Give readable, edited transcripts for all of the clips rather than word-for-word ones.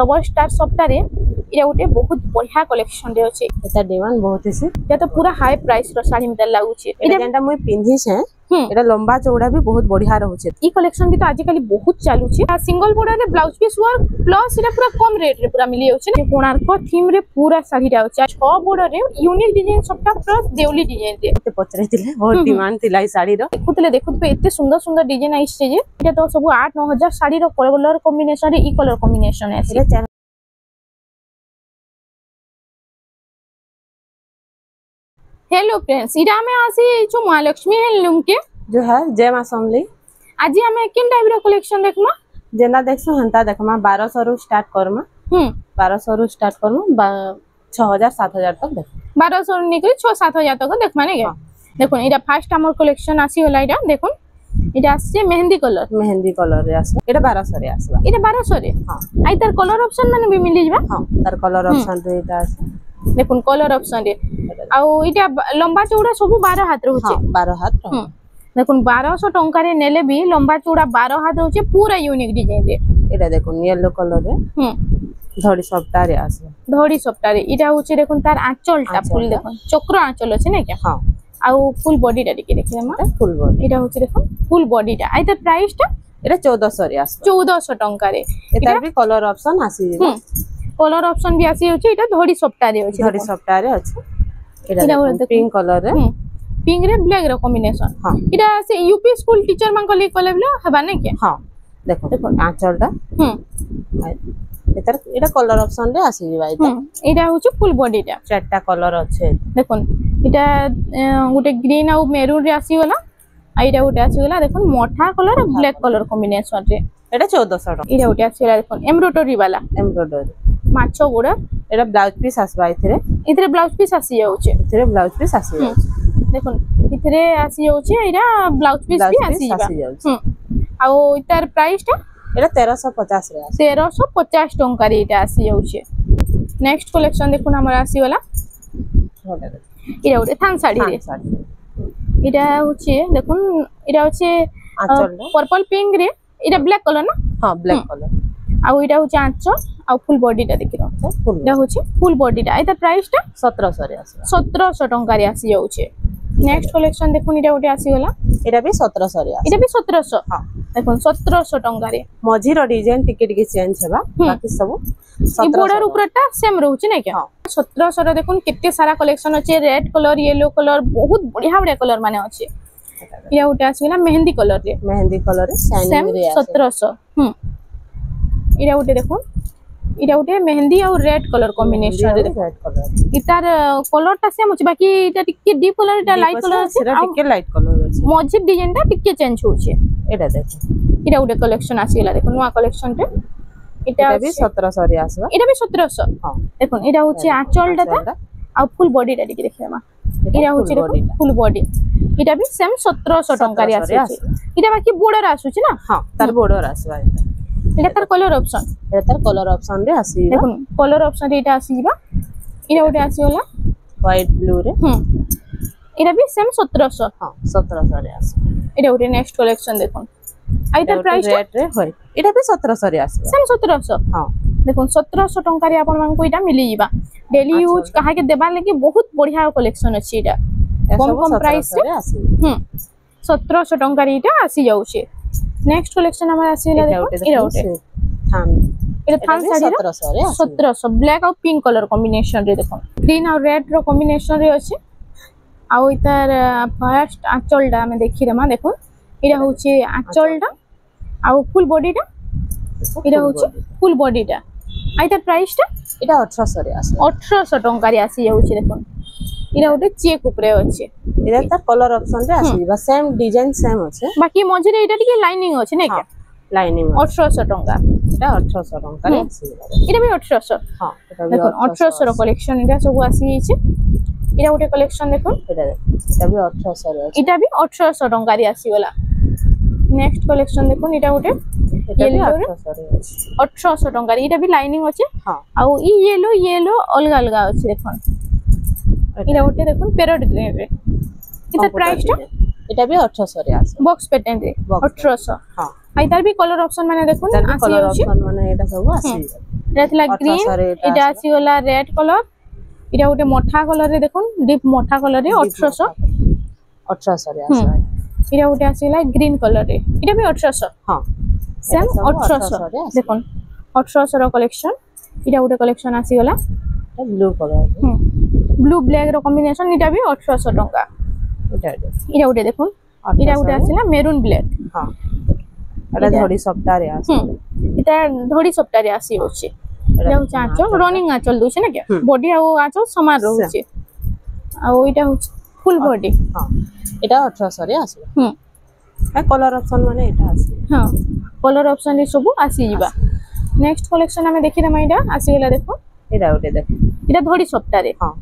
Double star सप्ताहे इरा गोटे बहुत बढ़िया कलेक्शन रे अछि एता डिमांड बहुत है या तो पूरा हाई प्राइस रो साड़ी मिटर लागु छै एटा जेंटा मुई पिंधी छे एटा लंबा चौड़ा भी बहुत बढ़िया रहउ छे ई कलेक्शन भी तो आज काली बहुत चालू छे सिंगल बॉर्डर रे ब्लाउज पीस वर्क प्लस इरा पूरा कम रेट रे पूरा मिली होछ ने कोणार्क थीम रे पूरा साड़ी रा होछ 6 बॉर्डर रे यूनिक डिजाइन सबटा प्लस देवली डिजाइन रे ते पचरे थिले बहुत डिमांड थिला ई साड़ी रो देखुतले एते सुंदर सुंदर डिजाइन आइछ जे एटा तो सब 8-9 हजार साड़ी रो कलर कॉम्बिनेशन रे ई कलर कॉम्बिनेशन है हेलो फ्रेंड्स इरा में आसी छु महालक्ष्मी हैंडलूम के जो है जय मां समली आज हमें किन टाइप रो कलेक्शन देखमा जेना देखसु हंता देखमा 1200 रु स्टार्ट करमा 1200 रु स्टार्ट करमा 6000 तक देख 1200 रु निकली 6-7 हजार तक देखमा ने के देखो इरा फर्स्ट हमर कलेक्शन आसी होला इरा देखो इरा आसे मेहंदी कलर रे आसे एटा 1200 रे आसबा इरा 1200 रे हां आई तार कलर ऑप्शन माने भी मिली जबा हां तार कलर ऑप्शन रे इटा आसे देखो कलर ऑप्शन रे आ इटा लंबा चौड़ा सब 12 हाथ रहउचे 12 हाथ देखो 1200 टंका रे नेले भी लंबा चौड़ा 12 हाथ रहउचे पूरा यूनिक डिजाइन रे एटा देखो येलो कलर रे धड़ी सप्ताह रे आसे धड़ी सप्ताह रे इटा होचे देखो तार आंचलटा फुल देखो चक्र आंचल अछि ने के हां आ फुल बॉडी टा देखे देखले मा फुल बॉडी इटा होचे देखो फुल बॉडी टा आई त प्राइस टा एटा 1400 रे आसे 1400 टंका रे एटा भी कलर ऑप्शन आसी जे कलर ऑप्शन भी आसी होचे इटा धड़ी सप्ताह रे होचे धड़ी सप्ताह रे अछि एटा पिंक कलर रे पिंक रे ब्लैक रे कॉम्बिनेशन हां इटा से यूपी स्कूल टीचर मान को ले कलेबला हेबा ने के हां देखो आंचलटा एटा कलर ऑप्शन रे आसी जे भाई एटा होचे फुल बॉडी टा चारटा कलर अछि देखो इटा गोटे ग्रीन आ मेरून रे आसी होला आइरा गोटे आसी होला देखो मोठा कलर और ब्लैक कलर कॉम्बिनेशन रे एटा 1400 इरा गोटे आसी होला देखो एम्ब्रॉयडरी वाला माछो गोड़ा एटा ब्लाउज पीस आसबा इथरे ब्लाउज पीस आसी जाउचे इथरे ब्लाउज पीस आसी जाउचे देखो इथरे आसी जाउचे इरा ब्लाउज पीस भी आसी जाउचे आ इतार प्राइस टा एटा 1350 रे आसी 1350 टंका रे इटा आसी जाउचे नेक्स्ट कलेक्शन देखो हमर आसी वाला इरा गोटे थान साड़ी रे इरा होचे देखो इरा होचे पर्पल पिंक रे इरा ब्लैक कलर ना हां ब्लैक कलर आ इरा होचे आंचल आ फुल बॉडी टा देखिरो इरा होचे फुल बॉडी टा एता प्राइस टा 1700 रे आसी 1700 टंका रे आसी जाउचे नेक्स्ट कलेक्शन देखो इरा गोटे आसी होला एटा भी 1700 रे आसी इरा भी 1700 हां देखो 1700 टंका रे मझी रो डिजाइन टिके चेंज हेबा बाकी सब ई बॉर्डर ऊपरटा सेम रहउची नै के 1700 रे देखो केते सारा कलेक्शन अछि रेड कलर येलो कलर बहुत बढ़िया कलर माने अछि इरा गोटे आसीला मेहंदी कलर रे शाइनिंग रे 1700 इरा गोटे देखो इरा गोटे मेहंदी और रेड कलर कॉम्बिनेशन रे देखो रेड कलर इतार कलरटा सेम अछि बाकी इटा टिके डीप कलर इटा लाइट कलर अछि टिके लाइट कलर अछि मझी डिजाइन टा टिके चेंज होछि एटा देखो इरा गोटे कलेक्शन आसीला देखो नुवा कलेक्शन टे इटा भी 1700 रे आसबा इटा भी 1700 हां देखो इटा होछि आंचल टा आ फुल बॉडी टा टिके देखलेमा इरा होछि देखो फुल बॉडी इटा भी सेम 1700 टंका रे आसी इटा बाकी बॉर्डर आसुछि ना हां तार बॉर्डर आसबा इटा तार कलर ऑप्शन रे आसी देखो कलर ऑप्शन रे इटा आसी जिबा इरा गोटे आसी होला व्हाइट ब्लू रे इटा भी सेम 1700 हां 1700 रे आसी इटा गोटे नेक्स्ट कलेक्शन देखो आई तार प्राइस रेट रे होय इटा भी 1700 रे आसी सेम 1700 हां देखो 1700 टंका रे आपन मान को इटा मिली जिबा डेली यूज कहा के देबा लगी बहुत बढ़िया कलेक्शन अछि इटा कम प्राइस रे आसी 1700 टंका रे इटा आसी जाउछे नेक्स्ट कलेक्शन हमर आसीला देखो इरा गोटे थान इटा थान साड़ी 1700 रे 1700 ब्लैक और पिंक कलर कॉम्बिनेशन रे देखो ग्रीन और रेड रो कॉम्बिनेशन रे अछि आ इतार फर्स्ट आंचलटा में देखि रेमा देखो इरा होचे आंचलटा आ फुल बॉडीटा इरा होचे फुल बॉडीटा आई तार प्राइस टा इटा 1800 रे आसी 1800 टंका रे आसी जाउछे देखो इरा गोटे चेक ऊपर अछि इरा तार कलर ऑप्शन रे आसी बा सेम डिजाइन सेम अछि बाकी मझे रे इटा टिके लाइनिंग अछि नै के लाइनिंग 1800 टंका इटा 1800 टंका रे आसी इटा भी 1800 हां देखो 1800 रो कलेक्शन इटा सब आसी छै इरा गोटे कलेक्शन देखो इटा भी 1800 रे अछि इटा भी 1800 टंका रे आसी वाला नेक्स्ट कलेक्शन देखो इटा गोटे येलो रे 1800 टंका रे इटा भी लाइनिंग अछि हां आ ई येलो अलग अलग अछि देखो इरा गोटे देखो पैरेट ग्रीन रे इटा प्राइस टा इटा भी 1800 रे आसी बॉक्स पैटर्न रे 1800 हां आइतार भी कलर ऑप्शन माने देखो कलर ऑप्शन माने एटा सब आसी এটা থিলা গ্রিন 1800 রে এটা আসি গলা রেড কলর এটা গোটে মঠা কলর রে দেখুন ডিপ মঠা কলর রে 1800 1800 রে আসবে এটা গোটে আসি গলা গ্রিন কলর রে এটা भी 1800 হ্যাঁ সেম এটা সব 1800 রে আসবে। দেখুন 1800 র কালেকশন এটা গোটে কালেকশন আসি গলা এটা ব্লু কালার ব্লু ব্ল্যাক র কম্বিনেশন এটা भी 1800 টাকা এটা এটা গোটে দেখুন এটা গোটে আসিলা মেরুন ব্ল্যাক হ্যাঁ এটা ধড়ি সপ্তাহে আসবে এটা ধড়ি সপ্তাহে আসি হচ্ছে এটা হচ্ছে আঁচল রনিং আঁচল দউছে না কি বডি আর আঁচল সমান রହୁছে আর এটা হচ্ছে ফুল বডি হ্যাঁ এটা 1800 রে আসবে কলর অপশন মানে এটা আছে হ্যাঁ কলর অপশন রে সব আসি ଯିବା নেক্সট কালেকশন আমি দেখি দেমা এটা আসি গলা দেখো এটা ওটা দেখো এটা ধড়ি সপ্তাহে হ্যাঁ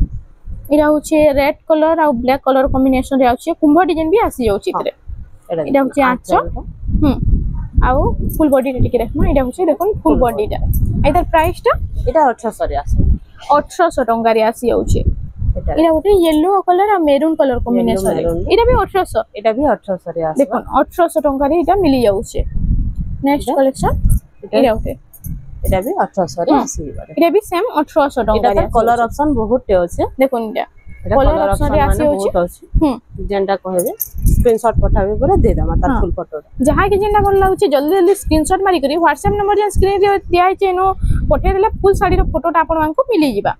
এটা হচ্ছে রেড কলর আর ব্ল্যাক কলর কম্বিনেশন রে আছে কুম্ভ ডিজাইন भी আসি যাଉଛି এতরে এটা হচ্ছে আঁচল ଆଉ ফুল বডিটা টিকে দেখমা এটা হচ্ছে দেখুন ফুল বডিটা এটার প্রাইসটা এটা 1800 রে আসবে 1800 টঙ্কারে আসি যাଉଛି এটা এটা গোটে ইয়েলো কলর আর মেরুন কলর কম্বিনেশন এটা भी 1800 এটা भी 1800 রে আসবে দেখুন 1800 টঙ্কারে এটা মিলি যাଉଛି নেক্সট কালেকশন এটা গোটে এটা भी 1800 রে আসবে এটা भी সেম 1800 টঙ্কারে এটা কলর অপশন বহুতটে আছে দেখুন এটা এটা কলর কলর অপশন অপশন রে আসি মানে যাଉଛି বহুত আছে যেনটা কইবে স্ক্রিনশট পঠাবে পরে দে দামা তার ফুল ফটোটা যাহা কি যেটা ভাল লাগুছে জলদি জলদি স্ক্রিনশট মারি করি WhatsApp নম্বর যে স্ক্রিন রে দিয়া আছে এনো পঠাই দেলে ফুল শাড়ির ফটোটা আপন মানকু মিলি ଯିবা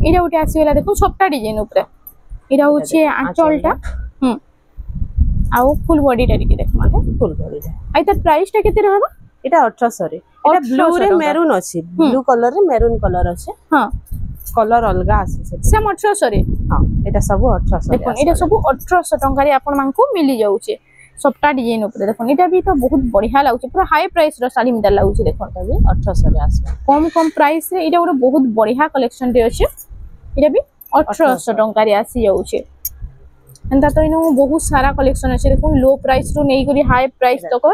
এটা গোটে আসি গলা দেখুন সবটা ডিজাইন উপরে এটা হচ্ছে আঁচলটা আউ ফুল বডিটা টিকে দেখমা ফুল বডিটা আই তার প্রাইসটা কেতে রহবা এটা 1800 রে এটা ব্লু রে মেরুন আছে ব্লু কলর রে মেরুন কলর আছে হ্যাঁ কলর অলগা আছে সেম 1800 রে হ্যাঁ এটা সব 1800 দেখুন এটা সব 1800 টঙ্কারে আপন মানকু মিলি যাଉଛି সবটা ডিজাইন উপরে দেখুন এটা भी তো বহুত বঢ়িয়া লাগুছে পুরা হাই প্রাইস র শাড়ি মিটার লাগুছে দেখুন এটা भी 1800 রে আসবে কম প্রাইস রে এটা ଗୋଟେ বহুত বঢ়িয়া কালেকশন রে আছে এটা भी 1800 টঙ্কারে আসি যাଉଛି এন্তা তো ইনো বহুত সারা কালেকশন আছে দেখুন লো প্রাইস রু নেই করি হাই প্রাইস তক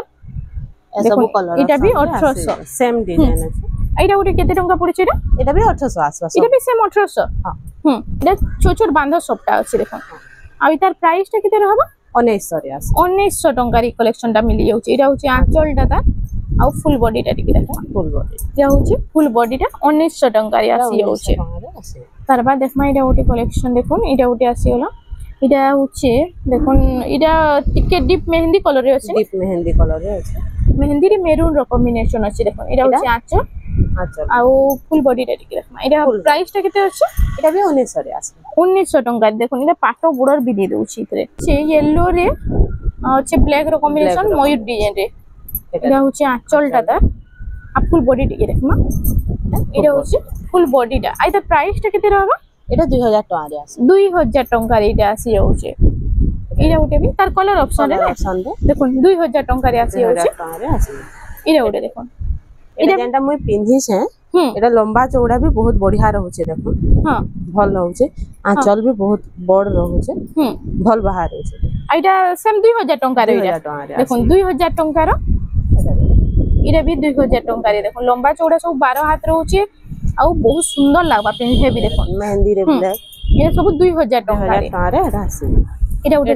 এসব কলর এটা भी 1800 সেম ডিজাইন আছে এইটা গোটে কেতে টঙ্কা পড়ছে এটা भी 1800 আসবে এটা भी সেম 1800 হ্যাঁ এটা ছোট ছোট বান্ধ সবটা আছে দেখুন আর এটার প্রাইসটা কেতে রহবা 1900 রে আসবে 1900 টঙ্কার এই কালেকশনটা মিলি যাচ্ছে এটা হচ্ছে আঁচলটা তার আর ফুল বডিটা টিকে দেখুন ফুল বডি এটা হচ্ছে ফুল বডিটা 1900 টঙ্কার আসি যাচ্ছে তারপর দেখমা এটা গোটে কালেকশন দেখুন এটা গোটে আসি গলা এটা হচ্ছে দেখুন এটা টিকে ডিপ মেহেন্দি কলরে আছে ডিপ মেহেন্দি কলরে আছে মেহেন্দি রে মেরুন র কম্বিনেশন আছে দেখুন এটা হচ্ছে আঁচল আচ্ছা আর ফুল বডিটা টিকে দেখমা এটা প্রাইসটা কেতে আছে এটা भी 1900 রে আসবে 1900 টঙ্কা দেখুন এটা পাট বড়র বি দিয়ে দউছি এতে সেই ইয়েলো রে হচ্ছে ব্ল্যাক র কম্বিনেশন ময়ূর ডিজাইন রে এটা হচ্ছে আঁচলটা তার আর ফুল বডি টিকে দেখমা এটা হচ্ছে ফুল বডিটা আর এটা প্রাইসটা কেতে রহবা এটা 2000 টাকা রে আসবে 2000 টঙ্কার এটা আসি যাচ্ছে এটা গোটে भी তার কলর অপশন রে অপশন দে দেখুন 2000 টঙ্কার আসি যাচ্ছে 2000 টাকা রে আসবে এটা গোটে দেখুন এটা যেটা মই পিন্ধিছে এটা লম্বা চৌড়া भी बहुत बढ़िया रहउছে দেখুন হ্যাঁ ভাল रहउছে আঁচল भी बहुत বড় रहउছে ভাল বাহার रहउছে এটা সেম 2000 টঙ্কার এটা 2000 টাকা রে দেখুন 2000 টঙ্কার এটা भी 2000 টঙ্কার দেখুন লম্বা চৌড়া সব 12 হাত রହୁছে ଆଉ ବହୁତ ସୁନ୍ଦର লাগବା ପିନ୍ଧିଲେ ବି ଦେଖ ମେହେନ୍ଦି ରେ ବ୍ଲାକ୍ এটা ସବୁ 2000 ଟଙ୍କାରେ ଟଙ୍କାରେ ଏଟା ଆସିବ এটা ଗୋଟେ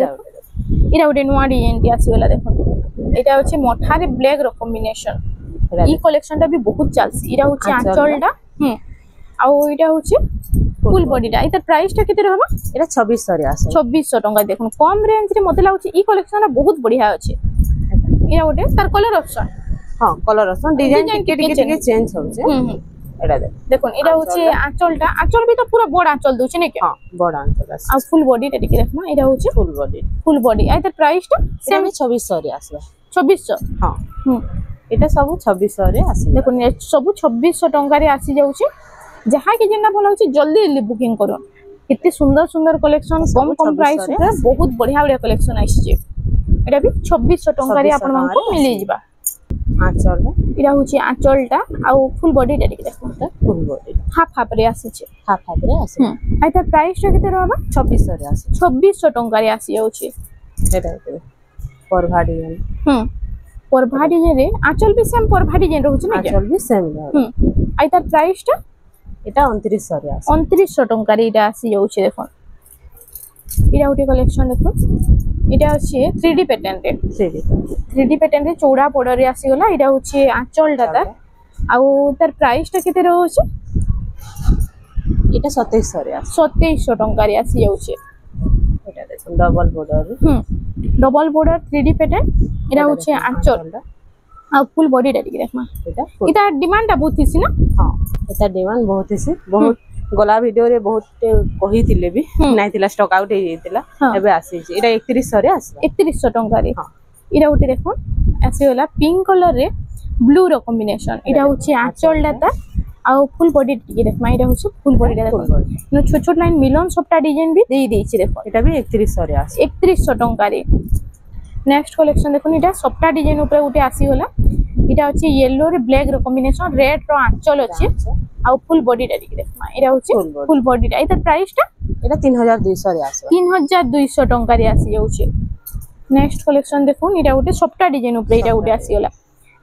এটা ଗୋଟେ ନୂଆ ଡିଜାଇନ ଟି ଆସିଗଲା ଦେଖ এটা হচ্ছে মঠারে ব্ল্যাক র কম্বিনেশন এই কলেকশনটা भी বহুত চালছি এটা হচ্ছে আঁচলটা ଆଉ এটা হচ্ছে ফুল বডিটা এটা প্রাইসটা কেতে রহবা এটা 2600 রে আসে 2600 টঙ্কা দেখুন কম রেঞ্জ রে মতে লাগুছে এই কলেকশনটা বহুত বঢ়িয়া আছে এটা ଗୋଟେ তার কলর অপশন হ্যাঁ কলর অপশন ডিজাইন টিকে টিকে চেঞ্জ হচ্ছে এটা দেখুন এটা হচ্ছে আঁচলটা আঁচল भी তো পুরো বড় আঁচল দউছে নাকি হ্যাঁ বড় আঁচল আছে আর ফুল বডিটা টিকে দেখমা এটা হচ্ছে ফুল বডি আর তার প্রাইসটা সেম 2600 রে আসবে 2600 হ্যাঁ এটা সব 2600 রে আসে দেখুন সব 2600 টঙ্কারে আসি যাଉଛି যাহা কি যেটা ভাল লাগুছে জলদি জলদি বুকিং করুন এতে সুন্দর সুন্দর কালেকশন কম প্রাইস উপরে বহুত বঢ়িয়া বঢ়িয়া কালেকশন আসছে এটা भी 2600 টঙ্কারে আপন মানকু মিলি ଯିবা আঁচল এটা হচ্ছে আঁচলটা আর ফুল বডিটা টিকে দেখুন ফুল বডি হাফ রে আসছে হাফ রে আসে আর তার প্রাইসটা কেতে রহবা 2600 রে আসে 2600 টঙ্কারে আসি যাଉଛି এটা পরভা ডিজাইন পরভা ডিজাইন রে আঁচল भी সেম পরভা ডিজাইন রହୁছে না আঁচল भी সেম আর তার প্রাইসটা এটা 2900 রে আসে 2900 টঙ্কারে এটা আসি যাଉଛି দেখুন এটা গোটে কালেকশন দেখুন এটা হচ্ছে 3D প্যাটার্ন রে 3D প্যাটার্ন রে চৌড়া বর্ডারে আসি গলা এটা হচ্ছে আঁচলটা তার ଆଉ ତାର ପ୍ରାଇସଟା କେତେ ରହୁଛି? এটা 2700 রে আছে 2700 ଟଙ୍କାରେ ଆସି ଯାଉଛି। এটা দেখুন double border double border 3D pattern এটা হচ্ছে আঁচল ଆଉ ফুল বডিটা ଟିକେ দেখমা। এটা এটা ডিমান্ডটা বহুত হিসি না? হ্যাঁ এটা ডিমান্ড বহুত হিসি বহুত গলা ভিডিও রে বহুত কহিଥିଲେ ବି ନାଇଥିଲା ଷ୍ଟକ୍ ଆଉଟ୍ ହେଇଯାଇଥିଲା ଏବେ ଆସିଛି ଏଟା 3100 ରେ ଆସିବ 3100 ଟଙ୍କାରେ। এটা ଗୋଟେ দেখুন ଆସିଗଲା ପିଙ୍କ କଲର ରେ ବ୍ଲୁ ର କମ୍ବିନେସନ এটা হচ্ছে আঁচলটা তা ଆଉ ফুল বডি ଟିକେ দেখমা এটা হচ্ছে ফুল বডিটা দেখুন ছোট ছোট লাইন মিলন সবটা ডিজাইন भी দেই ଦେଇଛି দেখো এটা भी 3100 রে আসে 3100 ଟଙ୍କାରେ। নেক্সট কলেকশন দেখুন এটা সবটা ডিজাইন উপরে উঠে আসিগলা এটা হচ্ছে ইয়েলো রে ব্ল্যাক র কম্বিনেশন রেড র আঁচল আছে আর ফুল বডিটা দেখি দেখমা এটা হচ্ছে ফুল বডিটা এটার প্রাইসটা এটা 3200 রে আসে 3200 টঙ্কারে আসি যাচ্ছে। নেক্সট কলেকশন দেখুন এটা উঠে সবটা ডিজাইন উপরে এটা উঠে আসিগলা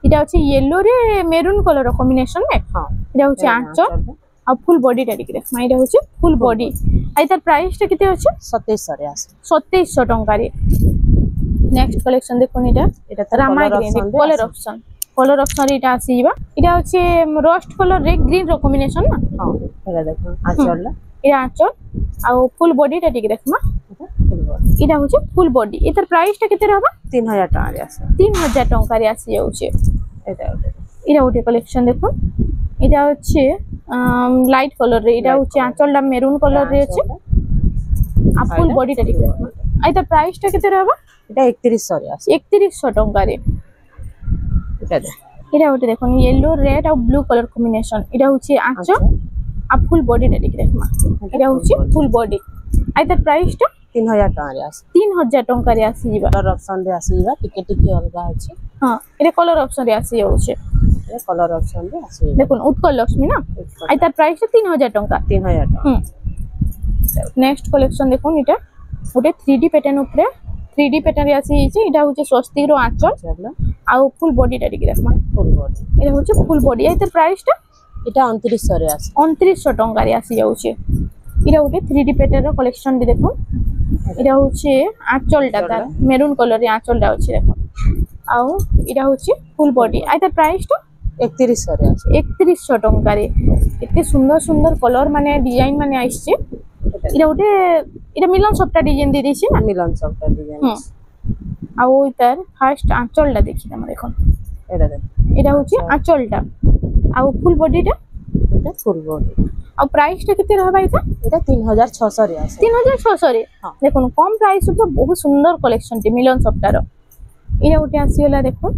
এটা হচ্ছে ইয়েলো রে মেরুন কালার র কম্বিনেশন নে এটা হচ্ছে আঁচল আর ফুল বডিটা দেখি দেখমা এটা হচ্ছে ফুল বডি আর এটার প্রাইসটা কেতে আছে 2700 রে আসে 2700 টঙ্কারে। নেক্সট কালেকশন দেখুন এটা রামা গ্রিন কলর অপশন এটা আসি যাবা এটা হচ্ছে রস্ট কলর রে গ্রিন র কম্বিনেশন না হ্যাঁ এটা দেখুন আঁচলটা এটা আঁচল আর ফুল বডিটা ঠিক দেখমা এটা হচ্ছে ফুল বডি এটার প্রাইসটা কেতে রহবা 3000 টাকা রে আসে 3000 টঙ্কারে আসি যাচ্ছে। এটা ওটা কালেকশন দেখুন এটা হচ্ছে লাইট কলর রে এটা হচ্ছে আঁচলটা মেরুন কলর রে আছে আর ফুল বডিটা ঠিক দেখমা এটার প্রাইসটা কেতে রহবা এটা 3100 রে আসে 3100 টঙ্কারে। এটা ওটা দেখুন ইয়েলো রেড আর ব্লু কালার কম্বিনেশন এটা হচ্ছে আঁচল আর ফুল বডিটা ঠিক দেখমা এটা হচ্ছে ফুল বডি আর এটার প্রাইসটা 3000 টাকা রে আসে 3000 টঙ্কারে আসি যাবা কলর অপশন রে আসি যাবা টিকে টিকে অলগা আছে হ্যাঁ এটা কলর অপশন রে আসি যাচ্ছে এটা কলর অপশন রে আসে দেখুন উৎকল লক্ষ্মী না আর এটার প্রাইসটা 3000 টাকা 3000 টাকা। নেক্সট কালেকশন দেখুন এটা ওটা 3D প্যাটার্ন উপরে 3D প্যাটার্ন রে আসি যাচ্ছে এটা হচ্ছে স্বস্তিক র আঁচল আর ফুল বডিটা ঠিক দেখমা ফুল বডি এটা হচ্ছে ফুল বডি আর এটার প্রাইসটা এটা 2900 রে আসে 2900 টঙ্কারে আসি যাচ্ছে। এটা ওটা 3D প্যাটার্ন র কালেকশন দি দেখুন এটা হচ্ছে আঁচলটা তার মেরুন কালারে আঁচলটা আছে দেখুন আর এটা হচ্ছে ফুল বডি আর এটার প্রাইসটা 3100 রে আসে 3100 টঙ্কারে। এতে সুন্দর সুন্দর কলর মানে ডিজাইন মানে আসছে এটা ওটা এটা মিলন সবটা ডিজাইন দিয়ে দিয়েছি না মিলন সবটা ডিজাইন আর ওই তার ফার্স্ট আঁচলটা দেখি আমরা দেখুন এটা দেখুন এটা হচ্ছে আঁচলটা আর ফুল বডিটা এটা ফুল বডি আর প্রাইসটা কেতে রহবা এটা এটা 3600 রে আসে 3600 রে দেখুন কম প্রাইস উপরে বহুত সুন্দর কালেকশনটি মিলন সবটার এটা ওটা আসিগলা দেখুন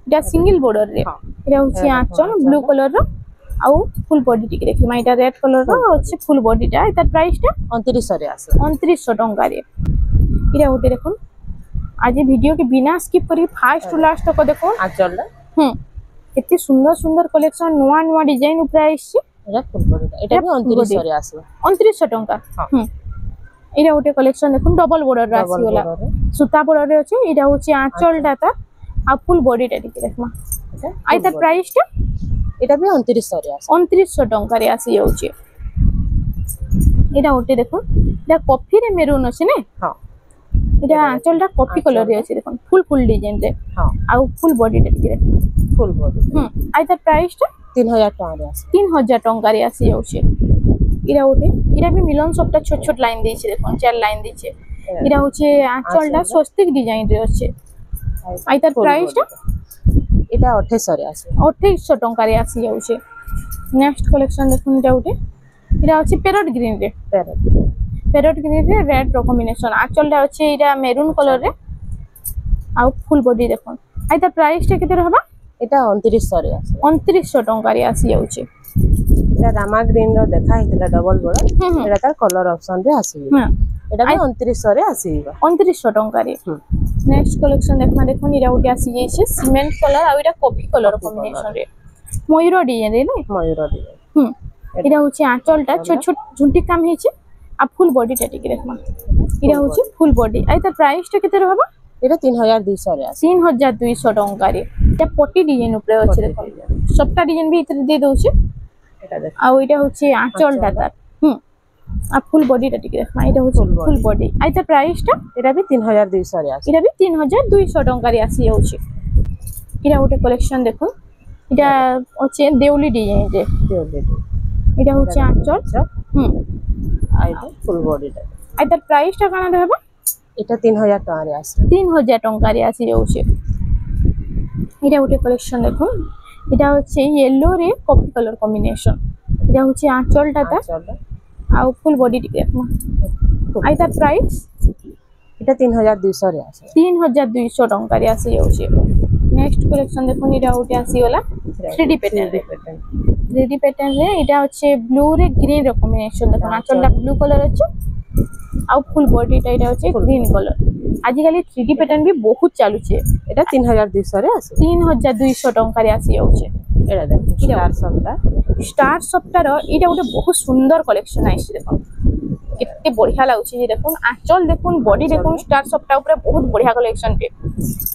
এটা সিঙ্গেল বর্ডর রে এটা হচ্ছে আঁচল ব্লু কালার র আর ফুল বডি টিকে দেখি এটা রেড কালার র হচ্ছে ফুল বডিটা এটার প্রাইসটা 2900 রে আসে 2900 টঙ্কারে। এটা ওটা দেখুন আজ ভিডিও के बिना स्किप करी फास्ट टू लास्ट तक देखो আঁচলটা এতে সুন্দর সুন্দর কালেকশন নোয়া নোয়া ডিজাইন উপরে আসছে এটা ফুল বডিটা এটা भी 2900 রে আসে 2900 টঙ্কা। এটা ওটা কালেকশন দেখুন ডবল বর্ডর রে আসিগলা সুতা বর্ডর রে আছে এটা হচ্ছে আঁচলটা তা আর ফুল বডিটা ঠিক দেখমা আর এটার প্রাইসটা এটা भी 2900 রে আসে 2900 টঙ্কারে আসি যাচ্ছে। এটা ওটা দেখুন এটা কফি রে মেরুন আছে না হ্যাঁ এটা আঁচলটা কফি কালার রে আছে দেখুন ফুল ফুল ডিজাইন রে হ্যাঁ আর ফুল বডিটা ঠিক দেখুন ফুল বডি আর এটার প্রাইসটা 3000 টাকা রে আসে 3000 টঙ্কারে আসি যাচ্ছে। এটা ওঠে এটা भी মিলন সবটা ছোট ছোট লাইন দিয়েছে দেখুন 4 লাইন দিয়েছে এটা হচ্ছে আঁচলটা স্বস্তিক ডিজাইন রে আছে আর এটার প্রাইসটা এটা 2800 রে আসে 2800 টঙ্কারে আসি যাচ্ছে। নেক্সট কালেকশন দেখুন এটা ওঠে এটা হচ্ছে প্যারট গ্রিন রে প্যারট গ্রিন রে রেড র কম্বিনেশন আঁচলটা হচ্ছে এটা মেরুন কালার রে আর ফুল বডি দেখুন আর এটার প্রাইসটা কেতে রহবা এটা 2900 রে আসে 2900 টঙ্কারে আসি যাচ্ছে। এটা রামা গ্রিন র দেখা হইতলা ডবল বড় এটা তার কলর অপশন রে আসি এটা भी 2900 রে আসি 2900 টঙ্কারে। নেক্সট কালেকশন দেখমা দেখুন এটা ওটা আসি যাইছে সিমেন্ট কালার আর এটা কফি কালার কম্বিনেশন রে ময়ূর ডিজাইন রে না ময়ূর ডিজাইন এটা হচ্ছে আঁচলটা ছোট ছোট ঝুন্টি কাম হয়েছে আর ফুল বডিটা ঠিক দেখমা এটা হচ্ছে ফুল বডি আর তার প্রাইসটা কেতে রহবা এটা 3200 রে আছে 3200 টঙ্কারে। এটা পটি ডিজাইন উপরে আছে দেখুন সবটা ডিজাইন भी ইতরে দিয়ে দউছে এটা দেখুন আর ওইটা হচ্ছে আঁচলটা তার আর ফুল বডিটা ঠিক দেখমা এটা হচ্ছে ফুল বডি আর তার প্রাইসটা এটা भी 3200 রে আছে এটা भी 3200 টঙ্কারে আসি যাচ্ছে। এটা ওটা কালেকশন দেখুন এটা হচ্ছে দেউলি ডিজাইন রে। এটা হচ্ছে আঁচল। আইটা ফুল বডিটা আর তার প্রাইসটা কানা रहबा? এটা 3000 টাকারে আছে। 3000 টঙ্কারে আসি যাচ্ছে। এটা ଗୋଟେ কলেকশন দেখুন, এটা হচ্ছে ইয়েলো রে কফি কালার কম্বিনেশন। এটা হচ্ছে আঁচলটা তা আর ফুল বডি টিকে দেখুন। আর তার প্রাইস এটা 3200 রে আছে। 3200 টঙ্কারে আসি যাচ্ছে। নেক্সট কালেকশন দেখুন, এটা ওটা আসি গলা 3D প্যাটার্ন রে। 3D প্যাটার্ন রে এটা হচ্ছে ব্লু রে গ্রিন র কম্বিনেশন দেখুন। আঁচলটা ব্লু কালার আছে আর ফুল বডিটা এটা হচ্ছে গ্রিন কালার। আজকালি 3D প্যাটার্ন भी বহুত চালুছে। এটা 3200 রে আছে। 3200 টঙ্কারে আসি যাচ্ছে। এটা দেখুন স্টার সফটার এটা গোটে বহুত সুন্দর কলেকশন আইছে দেখুন, কেতে বঢ়িয়া লাগুছে। যে দেখুন আঁচল দেখুন, বডি দেখুন, স্টার সফটা উপরে বহুত বঢ়িয়া কলেকশন टे।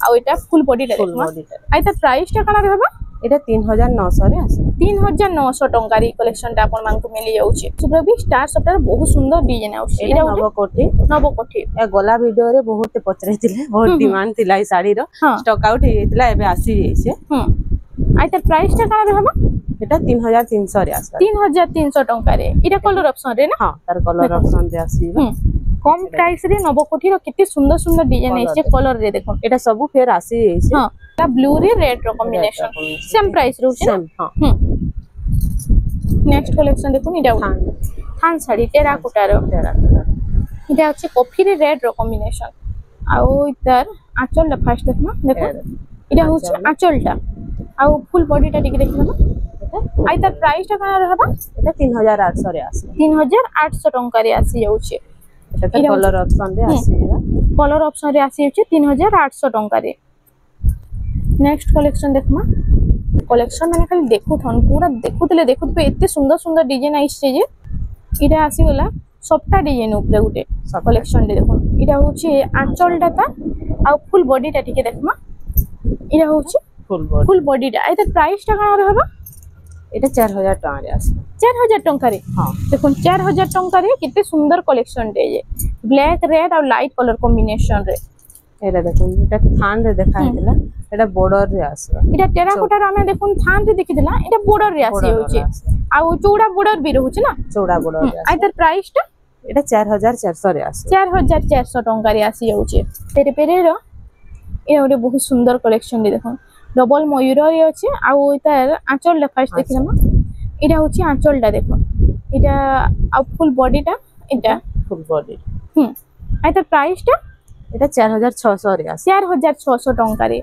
আর এটা ফুল বডিটা দেখুন। আর তার প্রাইসটা কানা रहबा? এটা 3900 রে আছে। 3900 টঙ্কার এই কলেকশনটা আপন মানকু মিলি যাଉଛି। সুব্রবি স্টার সফটার বহুত সুন্দর ডিজাইন আছে। এটা নবকোঠি এ গলা ভিডিও রে বহুত পচরাইতিলে, বহুত ডিমান্ড থিলা এই শাড়ি র। স্টক আউট হই যাইতিলা, এবে আসি যাইছে। আর তার প্রাইসটা কানা रहबा? এটা 3300 রে আছে। 3300 টঙ্কারে। এটা কলর অপশন রে না? হ্যাঁ, তার কলর অপশন রে আসিবা। কম প্রাইস রে নবকোঠির কেতে সুন্দর সুন্দর ডিজাইন আইছে কলর রে দেখুন। এটা সবু ফের আসি যাইছে। হ্যাঁ, এটা ব্লু রে রেড র কম্বিনেশন। সেম প্রাইস রହୁଛି না? হ্যাঁ। নেক্সট কালেকশন দেখুন, এটা থান শাড়ি টেরাকোটা র। এটা হচ্ছে কফি রে রেড র কম্বিনেশন। আর তার আঁচলটা ফার্স্ট দেখুন, দেখুন এটা হচ্ছে আঁচলটা আর ফুল বডিটা টিকে দেখুন না। আর তার প্রাইসটা কানা रहबा? এটা 3800 রে আছে। 3800 টঙ্কারে আসি যাଉଛି। এটা কলর অপশন রে আসিবা। কলর অপশন রে আসি যাচ্ছে 3800 টঙ্কারে। নেক্সট কালেকশন দেখমা। কলেকশন মানে খালি দেখুথন, পুরা দেখুতলে দেখুতবে এতে সুন্দর সুন্দর ডিজাইন আইছে যে। এটা আসি গলা সবটা ডিজাইন উপরে গুটে কলেকশন রে দেখুন। এটা হচ্ছে আঁচলটা তা আর ফুল বডিটা টিকে দেখমা। এটা হচ্ছে ফুল বডিটা। এটা প্রাইসটা কানা रहबा? এটা 4000 টাকা রে আছে। 4000 টঙ্কারে। হ্যাঁ, দেখুন 4000 টঙ্কারে কেতে সুন্দর কলেকশন রে যে ব্ল্যাক রেড আর লাইট কালার কম্বিনেশন রে। এটা দেখুন, এটা থান রে দেখা হইতিলা, এটা বর্ডর রে আছে। এটা টেরাকোটার আমি দেখুন থান রে দেখিদিলা, এটা বর্ডর রে আসি হচ্ছে। আর চৌড়া বর্ডর বি রହୁଛି না? চৌড়া বর্ডর রে আছে। আর তার প্রাইসটা এটা 4400 রে আছে। 4400 টঙ্কারে আসি যাଉଛି। পেরে পেরে র এটা ଗୋଟେ ବହୁତ ସୁନ୍ଦର କଲେକ୍ସନ ରେ ଦେଖୁন। ଡବଲ ମୟୂର ରେ ଅଛି ଆଉ ତାର ଆঁଚଲଟା ফার্স্ট ଦେଖିଲା না। এটা হচ্ছে আঁচলটা দেখুন। এটা আর ফুল বডিটা এটা ফুল বডি। আর তার প্রাইসটা এটা 4600 রে আছে। 4600 টঙ্কারে।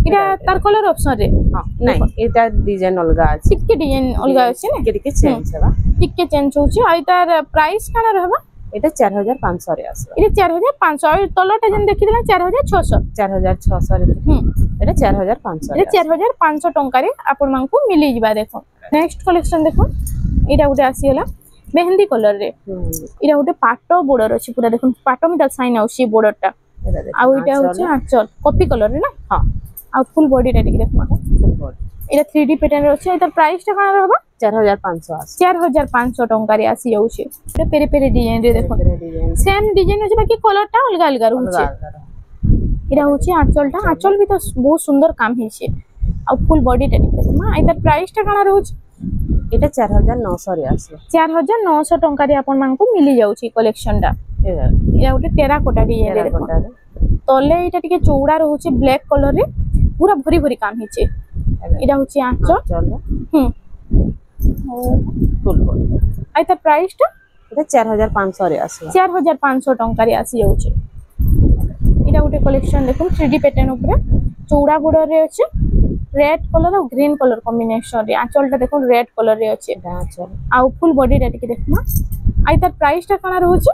এটা তার কলর অপশন রে। হ্যাঁ, নাই এটা ডিজাইন অলগা আছে। টিকে ডিজাইন অলগা আছে না? টিকে চেঞ্জ হেবা। টিকে চেঞ্জ হচ্ছে। আর তার প্রাইস কানা रहबा? এটা 4500 রে আছে। এটা 4500। আর তলটা যেন দেখিদিলা 4600। 4600 রে। এটা 4500। এটা 4500 টঙ্কারে আপন মানকু মিলি ଯିବା দেখুন। নেক্সট কালেকশন দেখুন, এটা গোটে আসিগলা মেহেন্দি কলর রে। এটা গোটে পাট বর্ডর আছে পুরা দেখুন, পাট মিটা সাইন আউছি বর্ডরটা। আর এটা হচ্ছে আঁচল কফি কলর রে না? হ্যাঁ। আর ফুল বডিটা টিকে দেখুন। এটা 3D প্যাটার্ন রে আছে। এটার প্রাইসটা কানা रहबा? 4500 আছে। 4500 টঙ্কারে আসি যাଉଛି। এটা পেরে পেরে ডিজাইন রে দেখুন। সেম ডিজাইন আছে, বাকি কলরটা অলগা অলগা রହୁଛି। এটা হচ্ছে আঁচলটা। আঁচল भी তো বহুত সুন্দর কাম হইছে। আর ফুল বডিটা টিকে দেখুন। আর এটার প্রাইসটা কানা রହୁଛି? এটা 4900 রে আছে। 4900 টঙ্কারে আপন মানকু মিলি যাଉଛି কলেকশনটা। এটা গোটে টেরাকোটা ডিজাইন রে দেখুন। তলে এটা টিকে চৌড়া রହୁଛି ব্ল্যাক কলর রে, পুরা ভরি ভরি কাম হইছে। এটা হচ্ছে আঁচল। Full body. আর তার প্রাইসটা এটা 4500 রে আছে। 4500 টঙ্কারে আসি যাଉଛି। এটা গোটে কলেকশন দেখুন 3D প্যাটার্ন উপরে চৌড়া বর্ডর রে আছে। রেড কলর আর গ্রিন কলর কম্বিনেশন রে। আঁচলটা দেখুন রেড কলর রে আছে। এটা আঁচল। আর ফুল বডিটা টিকে দেখুন। আর তার প্রাইসটা কানা রହୁଛି?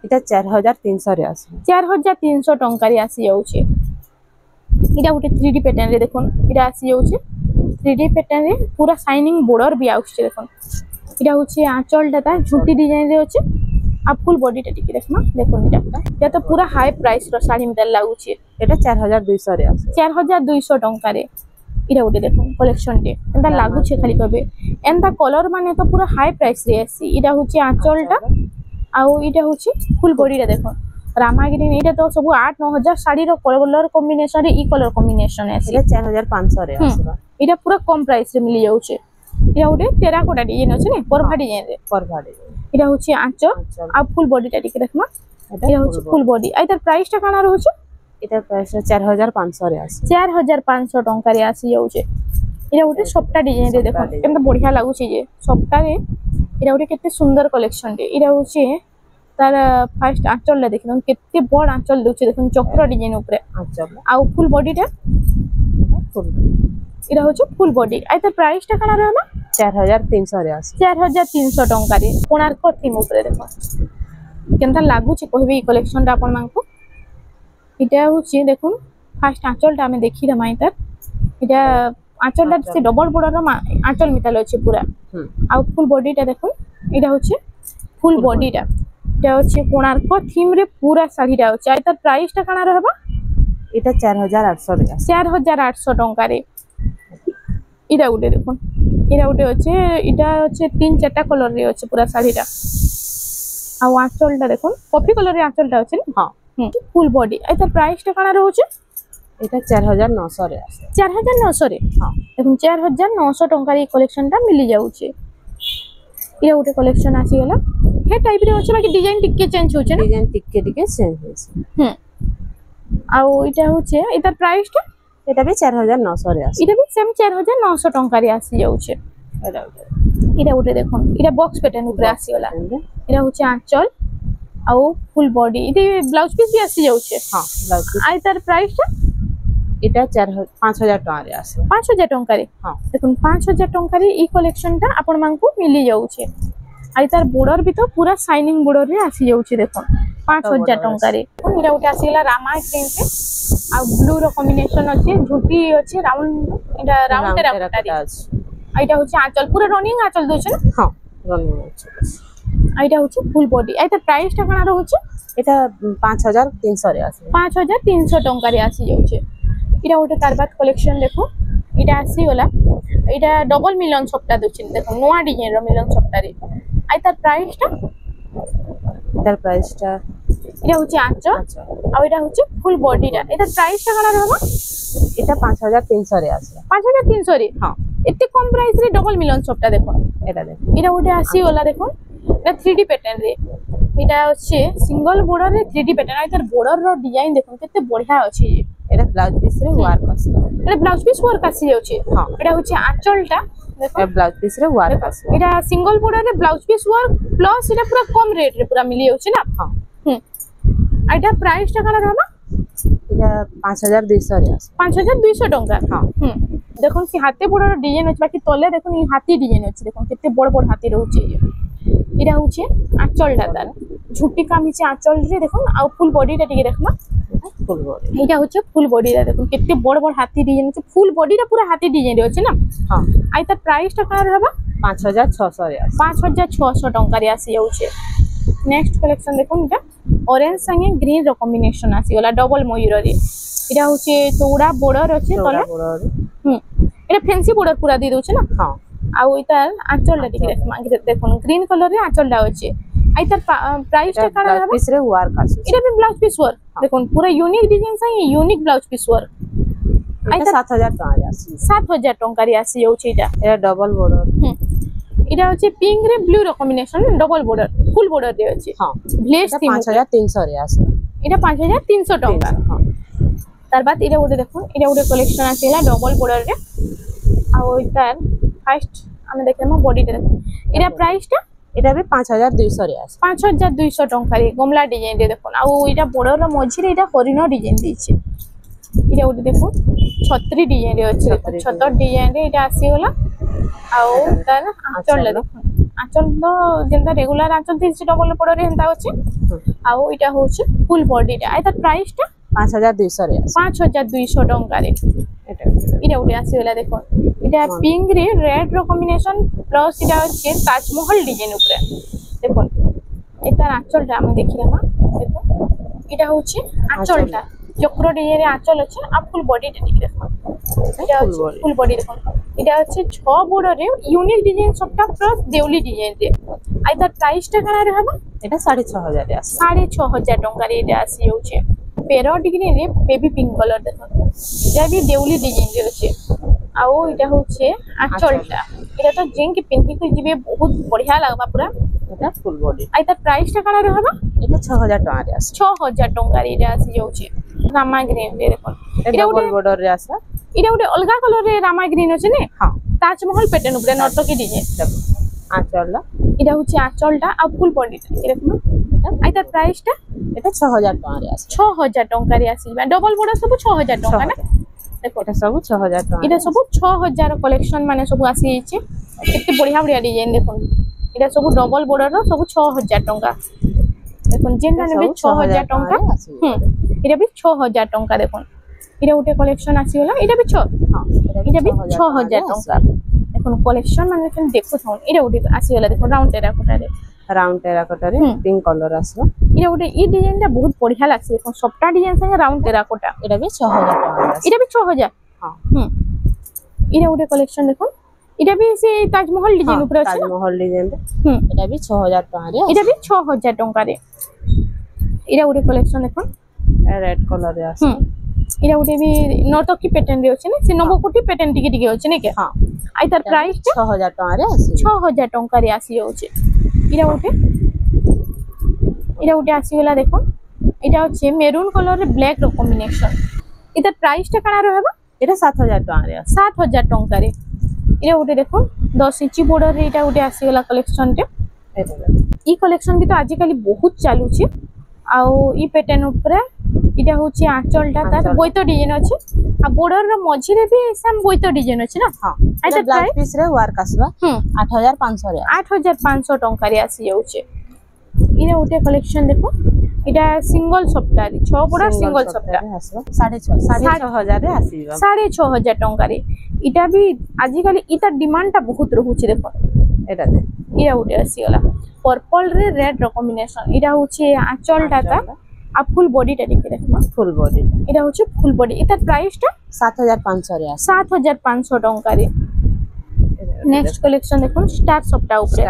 এটা 4300 রে আছে। 4300 টঙ্কারে আসি যাଉଛି। এটা গোটে 3D প্যাটার্ন রে দেখুন। এটা আসি যাଉଛି 3D প্যাটার্ন রে পুরা শাইনিং বর্ডর বি আউছে দেখুন। এটা হচ্ছে আঁচলটা তা ঝুটি ডিজাইন রে আছে। আর ফুল বডিটা টিকে দেখুন। দেখুন এটা তো পুরা হাই প্রাইস র শাড়ি মিটা লাগুছে। এটা 4200 রে আছে। 4200 টঙ্কারে। এটা গোটে দেখুন কলেকশন टे এন্তা লাগুছে খালি কবে। এন্তা কলর মানে তো পুরা হাই প্রাইস রে আছে। এটা হচ্ছে আঁচলটা আর এটা হচ্ছে ফুল বডিটা দেখুন। রামা গ্রিন এটা তো সব 8-9000 শাড়ির কলর কম্বিনেশন রে ই কলর কম্বিনেশন আছে। এটা 4500 রে আছে। এটা পুরা কম প্রাইস রে মিলি যাচ্ছে। এটা গোটে টেরাকোটা ডিজাইন আছে না পরভা ডিজাইন রে। পরভা এটা হচ্ছে আঁচল আর ফুল বডিটা টিকে দেখমা। এটা হচ্ছে ফুল বডি। আর তার প্রাইসটা কানা রହୁছে? এটা প্রাইস 4500 রে আছে। 4500 টঙ্কা রে আসি যাচ্ছে। এটা গোটে সবটা ডিজাইন রে দেখো কেমন বঢ়িয়া লাগুছে যে সবটা রে। এটা গোটে কেতে সুন্দর কালেকশন রে। এটা হচ্ছে তার ফার্স্ট আঁচলটা দেখুন কেতে বড় আঁচল দউছে দেখুন চক্র ডিজাইন উপরে আঁচল আর ফুল বডিটা এটা হচ্ছে ফুল বডি। আর তার প্রাইসটা কানা রহবা? 4300 রে আছে। 4300 টঙ্কা রে কোଣାର୍କ থিম উপরে দেখো কেমতা লাগুছে কইবে এই কালেকশনটা আপন মানকু। এটা হচ্ছে দেখুন ফার্স্ট আঁচলটা আমি দেখি দেমাই তার। এটা আঁচলটা সে ডবল বর্ডার আঁচল মিতাল আছে পুরা। আর ফুল বডিটা দেখুন এটা হচ্ছে ফুল বডিটা। এটা হচ্ছে কোଣାର୍କ থিম রে পুরা শাড়িটা আছে। আর তার প্রাইসটা কানা রহবা? এটা 4800 রে আছে। 4800 টঙ্কা রে। এটা উঠে দেখুন এটা উঠে হচ্ছে এটা হচ্ছে 3-4টা কালার রে আছে পুরা শাড়িটা। আর আঁচলটা দেখুন কফি কালারের আঁচলটা আছে না। হ্যাঁ ফুল বডি। আর তার প্রাইসটা কানা রହୁছে? এটা 4900 রে আছে। 4900 রে। হ্যাঁ দেখুন 4900 টঙ্কার এই কালেকশনটা মিলি যাচ্ছে। এটা গোটে কালেকশন আসিগলা হে টাইপ রে আছে বাকি ডিজাইন টিকে চেঞ্জ হচ্ছে না। ডিজাইন টিকে চেঞ্জ হইছে। আর এটা হচ্ছে এটার প্রাইসটা? এটা বি 4900 রে আছে। এটা বি সেম 4900 টঙ্কা রে আসি যাচ্ছে। এটা গোটে দেখুন এটা বক্স প্যাটার্ন উপরে আসিগলা। এটা হচ্ছে আঁচল আর ফুল বডি। এটা ব্লাউজ পিস বি আসি যাচ্ছে। হ্যাঁ ব্লাউজ পিস। আর তার প্রাইসটা? এটা 5000 টাকা রে আছে। 5000 টঙ্কা রে। হ্যাঁ দেখুন 5000 টঙ্কা রে এই কালেকশনটা আপন মানকু মিলি যাচ্ছে। আর তার বর্ডর ভি তো পুরা শাইনিং বর্ডর রে আসি যাচ্ছে দেখুন 5000 টঙ্কা রে। এটা গোটে আসিগলা রামা প্রিন্ট আর ব্লু র কম্বিনেশন আছে ঝুটি আছে রাউন্ড এটা রাউন্ড টেরাকোটা রে। আর এটা হচ্ছে আঁচল পুরা রানিং আঁচল দউছে না। হ্যাঁ রানিং আছে। আর এটা হচ্ছে ফুল বডি। আর তার প্রাইসটা কানা রହୁছে? এটা 5300 রে আছে। 5300 টঙ্কা রে আসি যাচ্ছে। এটা গোটে তার বাদ কালেকশন দেখো এটা আসিগলা এটা ডবল মিলন সবটা দউছেন দেখুন নয়া ডিজাইন র মিলন সবটা রে। আর তার প্রাইসটা? এটার প্রাইসটা এটা হচ্ছে আঁচল আর এটা হচ্ছে ফুল বডিটা। এটার প্রাইসটা কানা রহবা? এটা 5300 রে আছে। 5300 রে। হ্যাঁ এতে কম প্রাইস রে ডবল মিলন সবটা দেখুন। এটা দেখুন এটা গোটে আসিগলা দেখুন এটা 3D প্যাটার্ন রে। এটা হচ্ছে সিঙ্গল বর্ডার রে 3D প্যাটার্ন। আর তার বর্ডর র ডিজাইন দেখুন কেতে বঢ়িয়া আছে। এটা ব্লাউজ পিস রে ওয়ার্ক আছে। এটা ব্লাউজ পিস ওয়ার্ক আসি যাচ্ছে। হ্যাঁ এটা হচ্ছে আঁচলটা দেখুন এটা ব্লাউজ পিস রে ওয়ার্ক আছে। এটা সিঙ্গল বর্ডার রে ব্লাউজ পিস ওয়ার্ক প্লাস এটা পুরো কম রেট রে পুরো মিলি যাচ্ছে না। হ্যাঁ আর এটা প্রাইসটা কানা রহবা? এটা 5200 রে আছে। 5200 টঙ্কা। হ্যাঁ দেখুন সে হাতে বড় ডিজাইন আছে বাকি তলে দেখুন এই হাতি ডিজাইন আছে দেখুন কেতে বড় বড় হাতি রହୁছে। এটা হচ্ছে আঁচলটা তার ঝুটি কামিছে আঁচল রে দেখুন আর ফুল বডিটা টিকে দেখমা। ফুল বডি এটা হচ্ছে ফুল বডিটা দেখুন কেতে বড় বড় হাতি ডিজাইন আছে। ফুল বডিটা পুরো হাতি ডিজাইন রে আছে না। হ্যাঁ আর তার প্রাইসটা কানা রহবা? 5600 রে আছে। 5600 টঙ্কা রে আসি যাচ্ছে। নেক্সট কালেকশন দেখুন এটা অরেঞ্জ সঙ্গে গ্রিন র কম্বিনেশন আসিগলা ডবল ময়ূর রে। এটা হচ্ছে চৌড়া বর্ডর আছে তলে। এটা ফ্যান্সি বর্ডর পুরা দিয়ে দউছে না। হ্যাঁ আর ওইটার আঁচলটা টিকে দেখুন গ্রিন কালার রে আঁচলটা আছে। আর তার প্রাইসটা কানা রহবা? পিস রে ওয়ার্ক আছে। এটা বি ব্লাউজ পিস ওয়ার্ক দেখুন পুরা ইউনিক ডিজাইন সঙ্গে ইউনিক ব্লাউজ পিস ওয়ার্ক। এটা 7000 টাকা রে আছে। 7000 টঙ্কা রে আসি যাচ্ছে। এটা এটা ডবল বর্ডর। এটা হচ্ছে পিঙ্ক রে ব্লু র কম্বিনেশন ডবল বর্ডর ফুল বর্ডর রে আছে। হ্যাঁ গ্লেজ থিম। 5300 রে আছে। এটা 5300 টঙ্কা। তার বাদ এটা গোটে দেখুন এটা গোটে কালেকশন আসিগলা ডবল বর্ডর রে। আর ওইটার ফার্স্ট আমি দেখলাম বডিটা দেখুন এটা প্রাইসটা? এটা বি 5200 রে আছে। 5200 টঙ্কা রে গমলা ডিজাইন রে দেখুন। আর এটা বর্ডর র মঝিরে এটা হরিণ ডিজাইন দিয়েছে। এটা গোটে দেখুন ছত্রি ডিজাইন রে আছে ছতর ডিজাইন রে এটা আসিগলা। আর তার আঁচলটা দেখুন আঁচল তো যেটা রেগুলার আঁচল দিয়েছে ডবল বর্ডর রে হেনতা আছে। আর এটা হচ্ছে ফুল বডিটা। আর তার প্রাইসটা? 5200 রে আছে। 5200 টঙ্কা রে। এটা গোটে আসিগলা দেখুন এটা পিঙ্ক রে রেড র কম্বিনেশন প্লাস এটা হচ্ছে তাজমহল ডিজাইন উপরে দেখুন। এটার আঁচলটা আমি দেখিলাম দেখুন এটা হচ্ছে আঁচলটা চক্র ডিজাইন এর আঁচল আছে আর ফুল বডিটা টিকে দেখুন। এটা হচ্ছে ফুল বডি দেখুন। এটা হচ্ছে 6 বর্ডরে ইউনিক ডিজাইন সবটা প্লাস দেউলি ডিজাইন রে। আর তার প্রাইসটা কানা রহবা? এটা 6500 রে আছে। 6500 টঙ্কা রে এটা আসি যাচ্ছে। পেরো ডিজাইন রে বেবি পিঙ্ক কালার দেখুন এটা বি দেউলি ডিজাইন রে আছে। आउ इटा होचे आंचलटा इटा तो जेन के पिंधी को जिबे बहुत बढ़िया लागबा पूरा এটা ফুল বডি आइता प्राइस टा काना रहबा এটা 6000 টাকা রে আছে 6000 टंका रे इटा आसी जाउचे रामा ग्रीन रे देखो এটা ডবল বর্ডর রে আছে इटा उडे अलगा कलर रे रामा ग्रीन अछि ने हां ताजमहल पैटर्न ऊपर नर्तकी डिजाइन দেখো আঁচলটা इटा होचे आंचलटा आ फुल बॉडी देखो आइता प्राइस टा এটা 6000 টাকা রে আছে 6000 टंका रे आसीबा डबल बॉर्डर सब 6000 टंका ना देखो এটা সব 6000 টাকা इटा सब 6000 कलेक्शन माने सब आसी जाइछे केते बढ़िया बढ़िया डिजाइन देखो इटा सब डबल बॉर्डर रो सब 6000 टंका देखो जेन माने भी 6000 टंका इटा भी 6000 टंका देखो इटा उटे कलेक्शन आसी होला इटा भी 6 हां इटा भी 6000 टंका देखो कलेक्शन माने केन देखो थन इटा उटे आसी होला देखो राउंड टेराकोटा रे राउंड टेराकोटा रे पिंक कलर आसो इटा उटे ई डिजाइन टा बहुत बढ़िया लागছে देखो सबटा डिजाइन संगे राउंड टेराकोटा এটা भी 6000 টাকা রে আছে इटा भी 6000 हां इटा उटे कलेक्शन देखो इटा भी से ताजमहल डिजाइन ऊपर अछि তাজমহল ডিজাইন এটা भी 6000 টাকা রে इटा भी 6000 टंका रे इटा उटे कलेक्शन देखो रेड कलर रे आसो इटा उटे भी नर्तकी पैटर्न रे अछि ने से नवकोटी पैटर्न टिके टिके अछि ने के हां आई तार प्राइस 6000 টাকা रे আছে 6000 टंका रे आसी जाउछे इटा उटे आसी होला देखो इटा होचे मेरून कलर रे ब्लैक रो कॉम्बिनेशन इता प्राइस टा काना रहबा এটা 7000 টাকা রে আছে 7000 टंका रे इटा उटे देखो 10 इंच बॉर्डर रे इटा उटे आसी होला कलेक्शन टे এটা ई कलेक्शन भी तो आजिकली बहुत चालू छे आउ ई पैटर्न ऊपर इटा होचे आंचलटा तार बोइतो डिजाइन अछि आ बॉर्डर रो मझी रे भी सम बोइतो डिजाइन अछि ना हां आइता ब्लाउज पीस रे वर्क आसबा 8500 रे 8500 टंका रे आसी जाउछे इने उटे कलेक्शन देखो इटा सिंगल सप्ताह 6 बड़ा सिंगल सप्ताह आसबा 6500 रे आसीबा 6500 टंका रे इटा भी आजिकली इता डिमांड टा बहुत रहउछि देखो এটা দে इरा उटे आसी गला पर्पल रे रेड रो कॉम्बिनेशन इटा होचे आंचलटा ता आ फुल बॉडी टा देखि देखमा ফুল বডি इटा होचे फुल बॉडी इता प्राइस टा 7500 রে আছে 7500 टंका रे नेक्स्ट कलेक्शन देखो स्टार सप्ताह ऊपर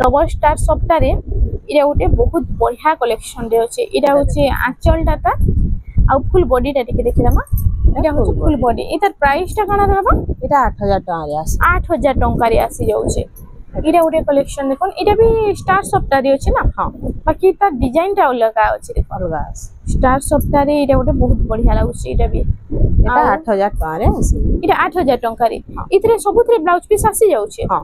डबल स्टार सप्ताह रे इरा उटे बहुत बढ़िया कलेक्शन रे होचे इरा होचे आंचलटा ता आ फुल बॉडी टा देखि देखिरामा इटा होचे फुल बॉडी इता प्राइस टा काना रहबा এটা 8000 টাকা রে আছে 8000 टंका रे आसी जाउछे इरा उटे कलेक्शन देखो इटा भी स्टार सप्ताह रे होचे ना हां बाकी ता डिजाइन टा अलग अछि देखो अलगा আছে स्टार सप्ताह रे इटा उटे बहुत बढ़िया लागुछे इटा भी এটা 8000 টাকা রে আছে इटा 8000 टंका रे इतरे सबुतरे ब्लाउज पीस आसी जाउछे हां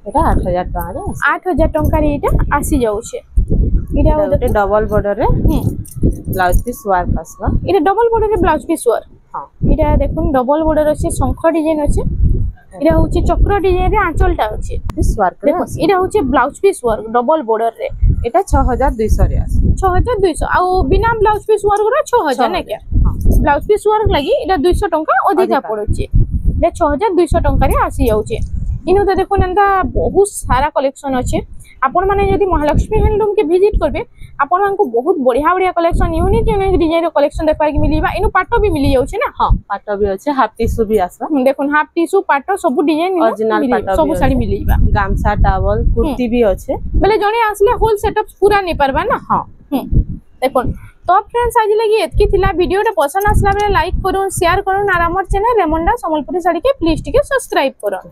এটা 8000 টাকা রে আছে 8000 टंका रे इटा आसी जाउछे इटा उटे डबल बॉर्डर रे ब्लाउज पीस वर्क आसबा इटा डबल बॉर्डर रे ब्लाउज पीस वर्क हां इटा देखुन डबल बॉर्डर अछि शंख डिजाइन अछि इटा होछि चक्र डिजाइन रे आंचलटा अछि पीस वर्क रे देखो इटा होछि blouse piece work double border रे এটা 6200 रे আছে 6200 आ बिना ब्लाउज पीस वर्क रो 6000 ने के हां ब्लाउज पीस वर्क लागि इटा 200 टंका अधिका पड़ुछि ले 6200 टंका रे आसी जाउछि इनु तो देखो नंदा बहुत सारा कलेक्शन अछि आपण माने यदि महालक्ष्मी हैंडलूम के विजिट करबे आपण मानकु बहुत बढ़िया बढ़िया कलेक्शन यूनिक यूनिक डिजाइन रो कलेक्शन देखा कि मिलीबा इनु पाटो भी मिली जाउछि ना हां पाटो भी अछि हाफ टिश्यू भी आसबा देखो हाफ टिश्यू पाटो सब डिजाइन ओरिजिनल पाटो सब साड़ी मिलीबा गामछा टावल कुर्ती भी अछि बोले जने आसले होल सेटअप पूरा नहीं परबा ना हां देखो तो फ्रेंड्स आज लगी एतकी थिला वीडियो रे पसंद आसला बेले लाइक करूं शेयर करूं और हमर चैनल रेमंडा संबलपुरी साड़ी के प्लीज टिके सब्सक्राइब करूं।